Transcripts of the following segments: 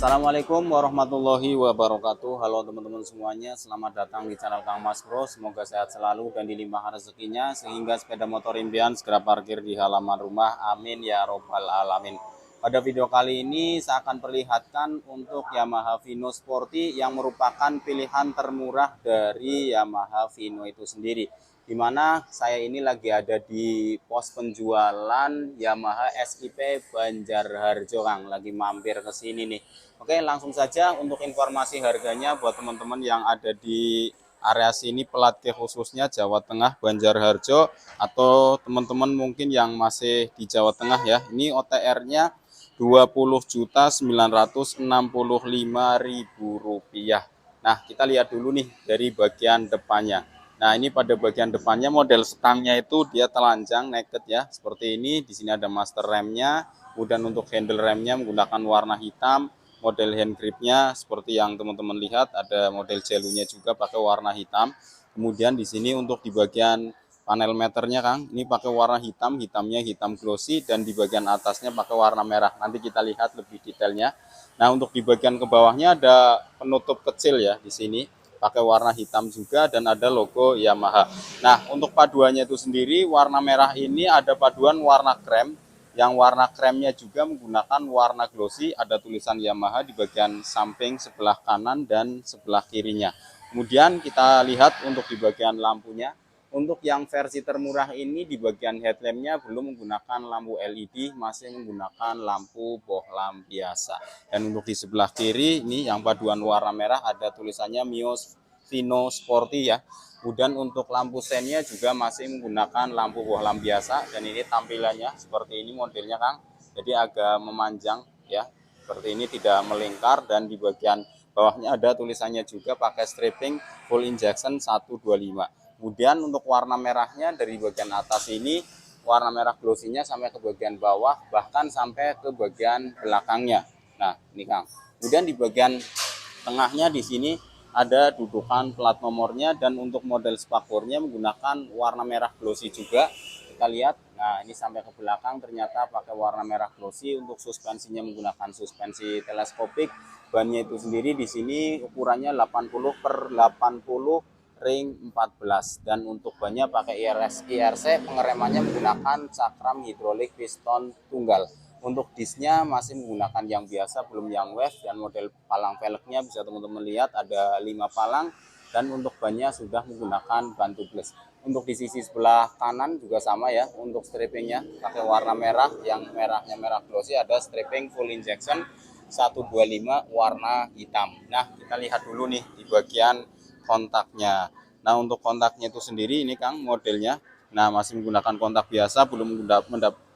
Assalamualaikum warahmatullahi wabarakatuh. Halo teman-teman semuanya, selamat datang di channel Kang Mas Bro. Semoga sehat selalu dan dilimpahkan rezekinya sehingga sepeda motor impian segera parkir di halaman rumah. Amin ya robbal alamin. Pada video kali ini saya akan perlihatkan untuk Yamaha Vino Sporty yang merupakan pilihan termurah dari Yamaha Vino itu sendiri. Dimana saya ini lagi ada di pos penjualan Yamaha SIP Banjarharjo, Kang. Lagi mampir ke sini nih. Oke, langsung saja untuk informasi harganya buat teman-teman yang ada di area sini, plat K khususnya Jawa Tengah Banjarharjo, atau teman-teman mungkin yang masih di Jawa Tengah ya. Ini OTR-nya Rp20.965.000. Nah, kita lihat dulu nih dari bagian depannya. Nah, ini pada bagian depannya model stangnya itu dia telanjang naked ya, seperti ini. Di sini ada master remnya, kemudian untuk handle remnya menggunakan warna hitam. Model hand gripnya seperti yang teman-teman lihat, ada model jelunya juga pakai warna hitam. Kemudian di sini untuk di bagian panel meternya, Kang, ini pakai warna hitam, hitamnya hitam glossy, dan di bagian atasnya pakai warna merah. Nanti kita lihat lebih detailnya. Nah, untuk di bagian ke bawahnya ada penutup kecil ya di sini, pakai warna hitam juga, dan ada logo Yamaha. Nah, untuk paduannya itu sendiri, warna merah ini ada paduan warna krem, yang warna kremnya juga menggunakan warna glossy, ada tulisan Yamaha di bagian samping sebelah kanan dan sebelah kirinya. Kemudian kita lihat untuk di bagian lampunya. Untuk yang versi termurah ini di bagian headlampnya belum menggunakan lampu LED, masih menggunakan lampu bohlam biasa. Dan untuk di sebelah kiri ini yang paduan warna merah ada tulisannya Mio Vino Sporty ya. Kemudian untuk lampu sennya juga masih menggunakan lampu bohlam biasa, dan ini tampilannya seperti ini modelnya, Kang. Jadi agak memanjang ya. Seperti ini, tidak melingkar, dan di bagian bawahnya ada tulisannya juga pakai stripping full injection 125. Kemudian untuk warna merahnya dari bagian atas ini warna merah glossinya sampai ke bagian bawah, bahkan sampai ke bagian belakangnya. Nah, ini Kang. Kemudian di bagian tengahnya di sini ada dudukan plat nomornya, dan untuk model spakbornya menggunakan warna merah glossy juga. Kita lihat. Nah, ini sampai ke belakang ternyata pakai warna merah glossy. Untuk suspensinya menggunakan suspensi teleskopik. Bannya itu sendiri di sini ukurannya 80/80 ring 14, dan untuk bannya pakai IRC, pengeremannya menggunakan cakram hidrolik piston tunggal. Untuk disnya masih menggunakan yang biasa, belum yang wave, dan model palang velgnya bisa teman-teman lihat ada 5 palang, dan untuk bannya sudah menggunakan ban tubeless. Untuk di sisi sebelah kanan juga sama ya, untuk strippingnya pakai warna merah, yang merahnya merah glossy, ada stripping full injection 125 warna hitam. Nah, kita lihat dulu nih di bagian kontaknya. Nah, untuk kontaknya itu sendiri ini Kang modelnya. Nah, masih menggunakan kontak biasa, belum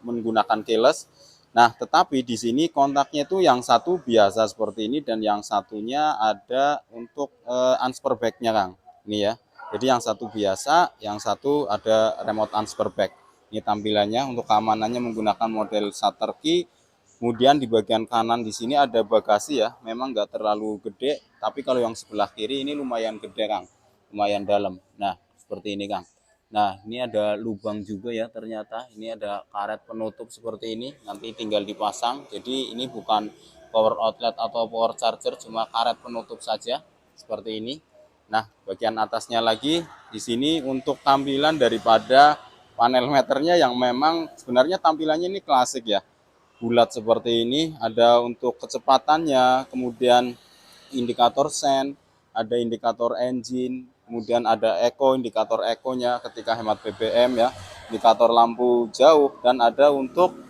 menggunakan keyless. Nah, tetapi di sini kontaknya itu yang satu biasa seperti ini, dan yang satunya ada untuk transfer back-nya, Kang. Ini ya. Jadi yang satu biasa, yang satu ada remote transfer back. Ini tampilannya. Untuk keamanannya menggunakan model shutter key. Kemudian di bagian kanan di sini ada bagasi ya. Memang nggak terlalu gede, tapi kalau yang sebelah kiri ini lumayan gede, Kang. Lumayan dalam. Nah, seperti ini, Kang. Nah, ini ada lubang juga ya ternyata. Ini ada karet penutup seperti ini. Nanti tinggal dipasang. Jadi ini bukan power outlet atau power charger, cuma karet penutup saja seperti ini. Nah, bagian atasnya lagi di sini untuk tampilan daripada panel meternya, yang memang sebenarnya tampilannya ini klasik ya. Bulat seperti ini, ada untuk kecepatannya, kemudian indikator sen, ada indikator engine, kemudian ada eco, indikator ekonya ketika hemat BBM ya, indikator lampu jauh, dan ada untuk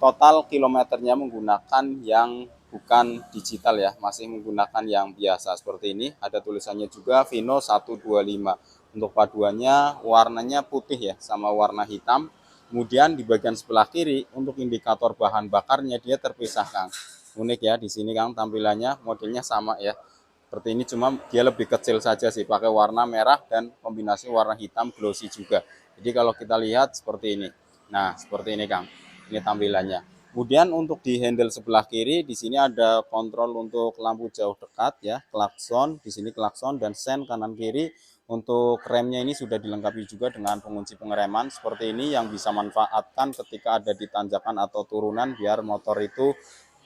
total kilometernya menggunakan yang bukan digital ya, masih menggunakan yang biasa seperti ini. Ada tulisannya juga Vino 125. Untuk paduannya warnanya putih ya sama warna hitam. Kemudian di bagian sebelah kiri untuk indikator bahan bakarnya dia terpisah, Kang. Unik ya di sini, Kang, tampilannya modelnya sama ya. Seperti ini, cuma dia lebih kecil saja sih, pakai warna merah dan kombinasi warna hitam glossy juga. Jadi kalau kita lihat seperti ini. Nah, seperti ini, Kang. Ini tampilannya. Kemudian untuk di handle sebelah kiri di sini ada kontrol untuk lampu jauh dekat ya, klakson, di sini klakson dan sen kanan kiri. Untuk remnya ini sudah dilengkapi juga dengan pengunci pengereman seperti ini, yang bisa manfaatkan ketika ada di tanjakan atau turunan biar motor itu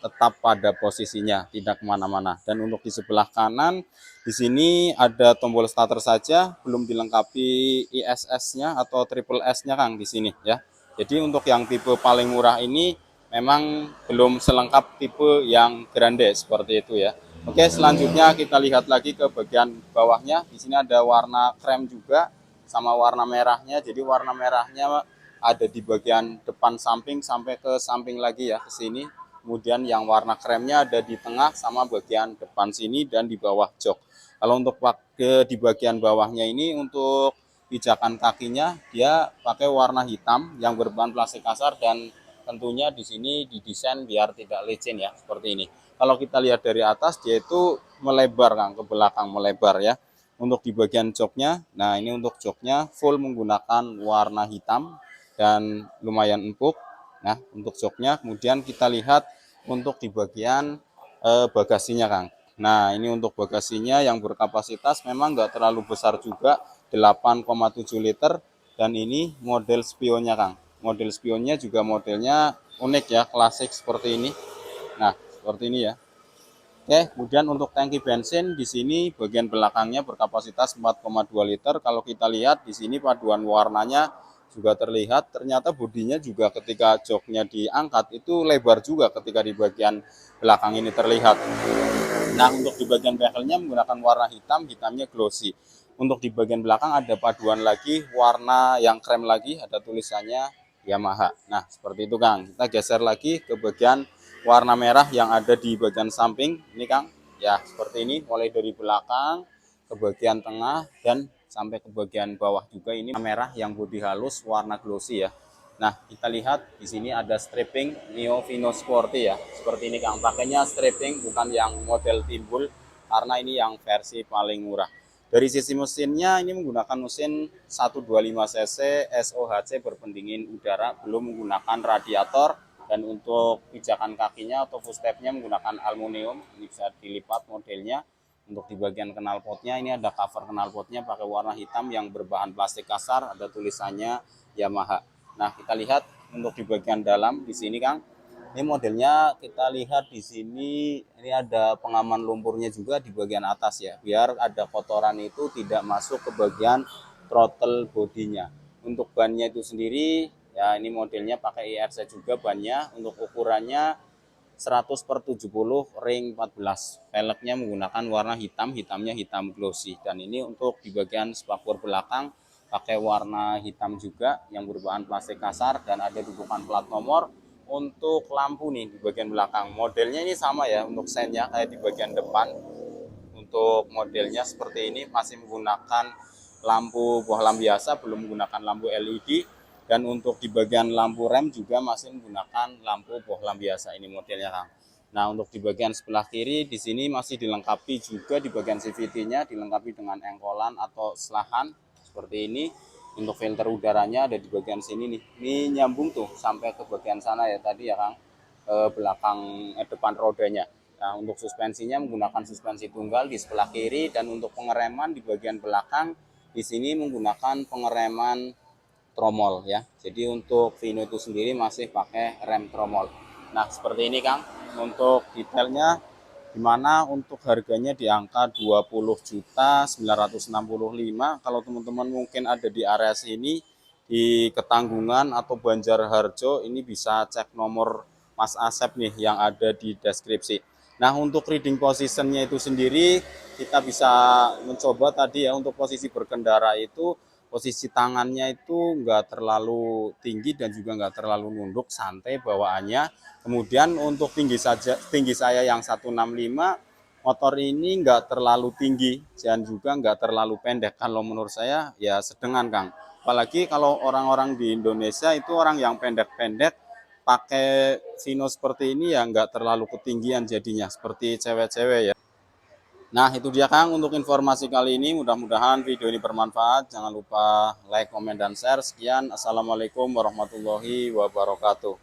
tetap pada posisinya, tidak kemana-mana. Dan untuk di sebelah kanan, di sini ada tombol starter saja, belum dilengkapi ISS-nya atau triple S-nya Kang di sini ya. Jadi untuk yang tipe paling murah ini memang belum selengkap tipe yang grande seperti itu ya. Oke, selanjutnya kita lihat lagi ke bagian bawahnya. Di sini ada warna krem juga sama warna merahnya. Jadi warna merahnya ada di bagian depan samping sampai ke samping lagi ya, ke sini. Kemudian yang warna kremnya ada di tengah sama bagian depan sini dan di bawah jok. Kalau untuk di bagian bawahnya ini untuk pijakan kakinya dia pakai warna hitam yang berbahan plastik kasar, dan tentunya di sini didesain biar tidak licin ya, seperti ini. Kalau kita lihat dari atas dia itu melebar Kang, ke belakang melebar ya. Untuk di bagian joknya, nah ini untuk joknya full menggunakan warna hitam dan lumayan empuk. Nah, untuk joknya kemudian kita lihat untuk di bagian bagasinya Kang. Nah, ini untuk bagasinya yang berkapasitas memang nggak terlalu besar juga, 8,7 liter, dan ini model spionnya Kang. Model spionnya juga modelnya unik ya, klasik seperti ini. Nah, seperti ini ya. Oke, kemudian untuk tangki bensin di sini bagian belakangnya berkapasitas 4,2 liter. Kalau kita lihat di sini paduan warnanya juga terlihat, ternyata bodinya juga ketika joknya diangkat itu lebar juga ketika di bagian belakang ini terlihat. Nah, untuk di bagian bezelnya menggunakan warna hitam, hitamnya glossy. Untuk di bagian belakang ada paduan lagi warna yang krem lagi, ada tulisannya Yamaha. Nah, seperti itu Kang. Kita geser lagi ke bagian warna merah yang ada di bagian samping. Ini Kang, ya seperti ini, mulai dari belakang ke bagian tengah dan sampai ke bagian bawah juga. Ini merah yang bodi halus warna glossy ya. Nah, kita lihat di sini ada stripping Mio Vino Sporty ya. Seperti ini Kang, pakainya stripping bukan yang model timbul karena ini yang versi paling murah. Dari sisi mesinnya ini menggunakan mesin 125 cc SOHC berpendingin udara, belum menggunakan radiator, dan untuk pijakan kakinya atau footstepnya menggunakan aluminium. Ini bisa dilipat modelnya. Untuk di bagian knalpotnya ini ada cover knalpotnya pakai warna hitam yang berbahan plastik kasar, ada tulisannya Yamaha. Nah, kita lihat untuk di bagian dalam di sini Kang. Ini modelnya kita lihat di sini, ini ada pengaman lumpurnya juga di bagian atas ya, biar ada kotoran itu tidak masuk ke bagian throttle bodinya. Untuk bannya itu sendiri ya, ini modelnya pakai IRC juga bannya. Untuk ukurannya 100/70 ring 14. Velgnya menggunakan warna hitam, hitamnya hitam glossy. Dan ini untuk di bagian spakbor belakang pakai warna hitam juga yang berbahan plastik kasar, dan ada dudukan plat nomor. Untuk lampu nih di bagian belakang modelnya ini sama ya, untuk sennya kayak di bagian depan. Untuk modelnya seperti ini masih menggunakan lampu bohlam biasa, belum menggunakan lampu LED. Dan untuk di bagian lampu rem juga masih menggunakan lampu bohlam biasa, ini modelnya Kang. Nah, untuk di bagian sebelah kiri di sini masih dilengkapi juga di bagian CVT-nya, dilengkapi dengan engkolan atau selahan seperti ini. Untuk filter udaranya ada di bagian sini nih. Ini nyambung tuh sampai ke bagian sana ya tadi ya Kang, belakang depan rodanya. Nah, untuk suspensinya menggunakan suspensi tunggal di sebelah kiri, dan untuk pengereman di bagian belakang di sini menggunakan pengereman tromol ya. Jadi untuk Vino itu sendiri masih pakai rem tromol. Nah, seperti ini Kang untuk detailnya, dimana untuk harganya di angka 20.965.000. Kalau teman-teman mungkin ada di area sini di Ketanggungan atau Banjarharjo, ini bisa cek nomor Mas Asep nih yang ada di deskripsi. Nah, untuk reading positionnya itu sendiri kita bisa mencoba tadi ya, untuk posisi berkendara itu posisi tangannya itu nggak terlalu tinggi dan juga nggak terlalu nunduk, santai bawaannya. Kemudian untuk tinggi saya yang 165, motor ini nggak terlalu tinggi dan juga nggak terlalu pendek. Kalau menurut saya ya sedengan Kang. Apalagi kalau orang-orang di Indonesia itu orang yang pendek-pendek pakai Vino seperti ini ya nggak terlalu ketinggian jadinya seperti cewek-cewek ya. Nah, itu dia Kang untuk informasi kali ini. Mudah-mudahan video ini bermanfaat. Jangan lupa like, komen, dan share. Sekian. Assalamualaikum warahmatullahi wabarakatuh.